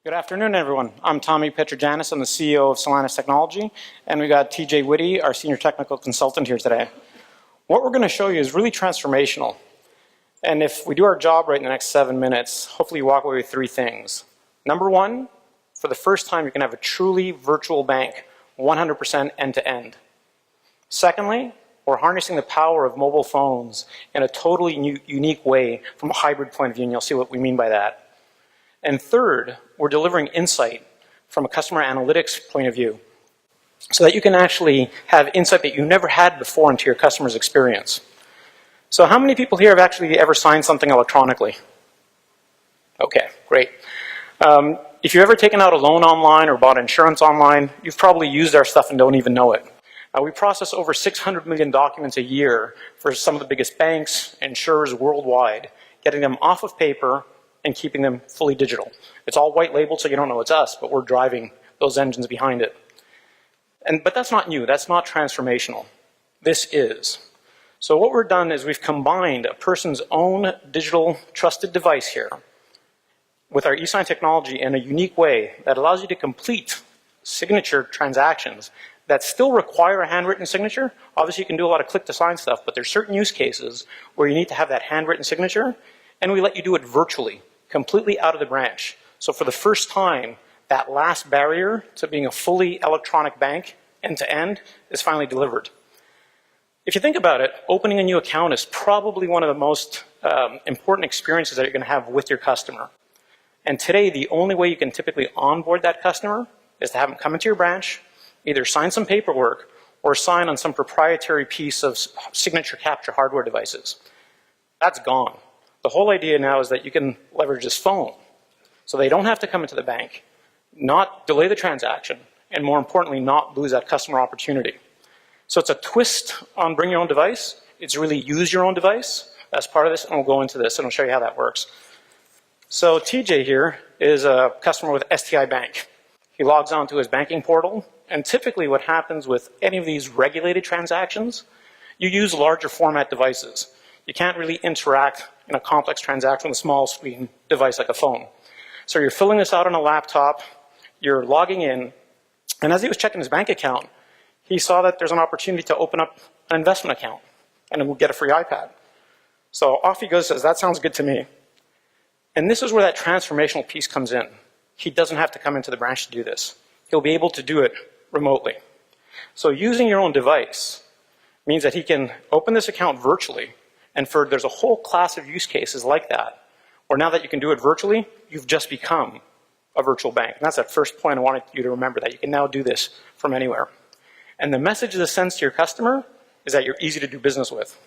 Good afternoon, everyone. I'm Tommy Petrojanis. I'm the CEO of Solanas Technology, and we got TJ Whitty, our senior technical consultant, here today. What we're going to show you is really transformational. And if we do our job right in the next 7 minutes, hopefully you walk away with 3 things. Number 1, for the first time, you can have a truly virtual bank, 100% end-to-end. Secondly, we're harnessing the power of mobile phones in a totally unique way from a hybrid point of view, and you'll see what we mean by that. And third, we're delivering insight from a customer analytics point of view so that you can actually have insight that you never had before into your customer's experience. So how many people here have actually ever signed something electronically? Okay, great. If you've ever taken out a loan online or bought insurance online, you've probably used our stuff and don't even know it. We process over 600 million documents a year for some of the biggest banks, insurers worldwide, getting them off of paper and keeping them fully digital. It's all white labeled, so you don't know it's us, but we're driving those engines behind it. But that's not new, that's not transformational. This is. So what we've done is we've combined a person's own digital trusted device here with our eSign technology in a unique way that allows you to complete signature transactions that still require a handwritten signature. Obviously you can do a lot of click to sign stuff, but there's certain use cases where you need to have that handwritten signature, and we let you do it virtually, completely out of the branch. So for the first time, that last barrier to being a fully electronic bank, end-to-end, is finally delivered. If you think about it, opening a new account is probably one of the most important experiences that you're going to have with your customer. And today, the only way you can typically onboard that customer is to have them come into your branch, either sign some paperwork or sign on some proprietary piece of signature capture hardware devices. That's gone. The whole idea now is that you can leverage this phone so they don't have to come into the bank, not delay the transaction, and more importantly, not lose that customer opportunity. So it's a twist on bring your own device. It's really use your own device as part of this, and we'll go into this and I'll show you how that works. So TJ here is a customer with STI Bank. He logs on to his banking portal, and typically what happens with any of these regulated transactions, you use larger format devices. You can't really interact in a complex transaction with a small screen device like a phone. So you're filling this out on a laptop, you're logging in, and as he was checking his bank account, he saw that there's an opportunity to open up an investment account and then we'll get a free iPad. So off he goes, says, that sounds good to me. And this is where that transformational piece comes in. He doesn't have to come into the branch to do this. He'll be able to do it remotely. So using your own device means that he can open this account virtually. And there's a whole class of use cases like that, where now that you can do it virtually, you've just become a virtual bank. And that's that first point I wanted you to remember, that you can now do this from anywhere. And the message this sends to your customer is that you're easy to do business with.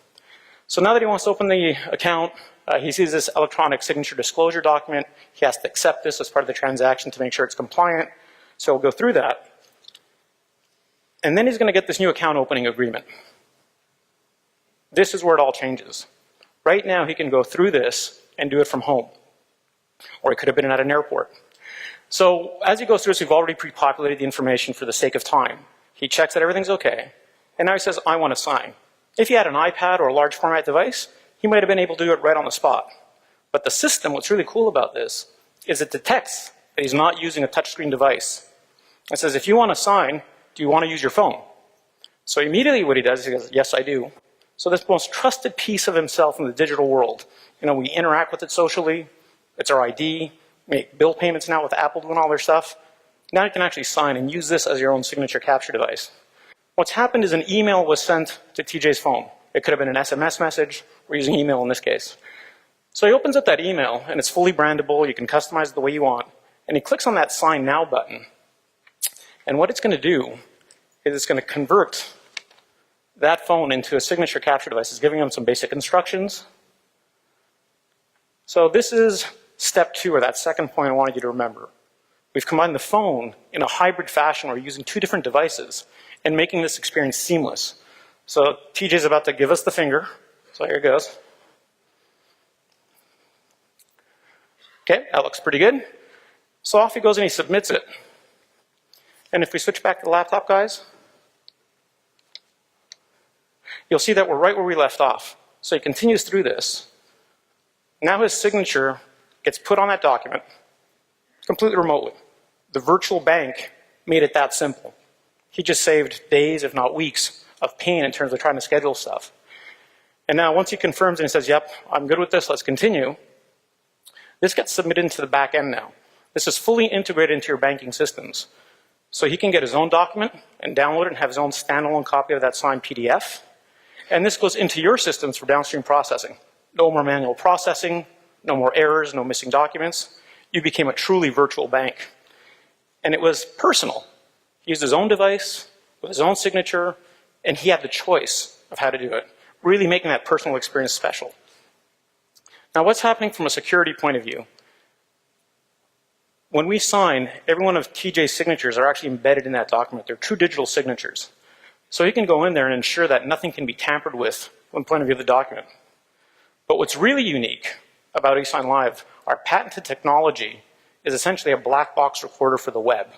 So now that he wants to open the account, he sees this electronic signature disclosure document. He has to accept this as part of the transaction to make sure it's compliant. So he'll go through that. And then he's going to get this new account opening agreement. This is where it all changes. Right now, he can go through this and do it from home. Or he could have been at an airport. So as he goes through this, we've already pre-populated the information for the sake of time. He checks that everything's okay. And now he says, I want to sign. If he had an iPad or a large format device, he might have been able to do it right on the spot. But the system, what's really cool about this, is it detects that he's not using a touchscreen device. It says, if you want to sign, do you want to use your phone? So immediately what he does, he goes, yes, I do. So this most trusted piece of himself in the digital world. You know, we interact with it socially. It's our ID. We make bill payments now with Apple doing all their stuff. Now you can actually sign and use this as your own signature capture device. What's happened is an email was sent to TJ's phone. It could have been an SMS message. We're using email in this case. So he opens up that email, and it's fully brandable. You can customize it the way you want. And he clicks on that Sign Now button. And what it's going to do is it's going to convert that phone into a signature capture device. It's giving them some basic instructions. So this is step 2, or that second point I wanted you to remember. We've combined the phone in a hybrid fashion. We're using 2 different devices and making this experience seamless. So TJ's about to give us the finger. So here it goes. Okay, that looks pretty good. So off he goes and he submits it. And if we switch back to the laptop, guys, you'll see that we're right where we left off. So he continues through this. Now his signature gets put on that document. completely remotely. The virtual bank made it that simple. He just saved days, if not weeks, of pain in terms of trying to schedule stuff. And now once he confirms and he says, yep, I'm good with this, let's continue, this gets submitted into the back end now. This is fully integrated into your banking systems. So he can get his own document and download it and have his own standalone copy of that signed PDF. And this goes into your systems for downstream processing. No more manual processing, no more errors, no missing documents. You became a truly virtual bank. And it was personal. He used his own device with his own signature, and he had the choice of how to do it, really making that personal experience special. Now, what's happening from a security point of view? When we sign, every one of TJ's signatures are actually embedded in that document. They're true digital signatures. So he can go in there and ensure that nothing can be tampered with from the point of view of the document. But what's really unique about Esignlive, our patented technology, is essentially a black box recorder for the web.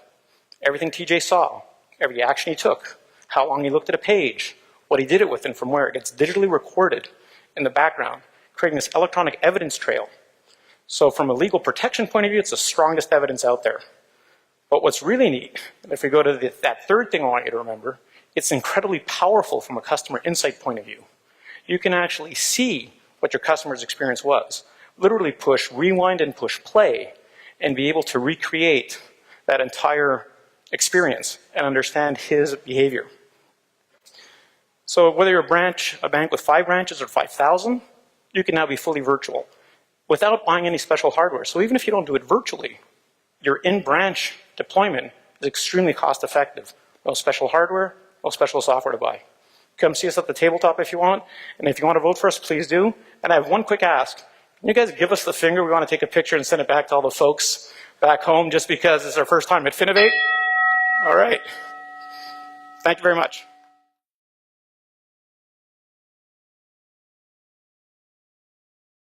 Everything TJ saw, every action he took, how long he looked at a page, what he did it with, and from where, it gets digitally recorded in the background, creating this electronic evidence trail. So from a legal protection point of view, it's the strongest evidence out there. But what's really neat, and if we go to that third thing I want you to remember, it's incredibly powerful from a customer insight point of view. You can actually see what your customer's experience was. Literally push rewind and push play and be able to recreate that entire experience and understand his behavior. So whether you're a bank with 5 branches or 5,000, you can now be fully virtual without buying any special hardware. So even if you don't do it virtually, your in-branch deployment is extremely cost effective. No special hardware, no special software to buy. Come see us at the tabletop if you want, and if you want to vote for us, please do. And I have one quick ask. Can you guys give us the finger? We want to take a picture and send it back to all the folks back home just because it's our first time at Finovate. All right. Thank you very much.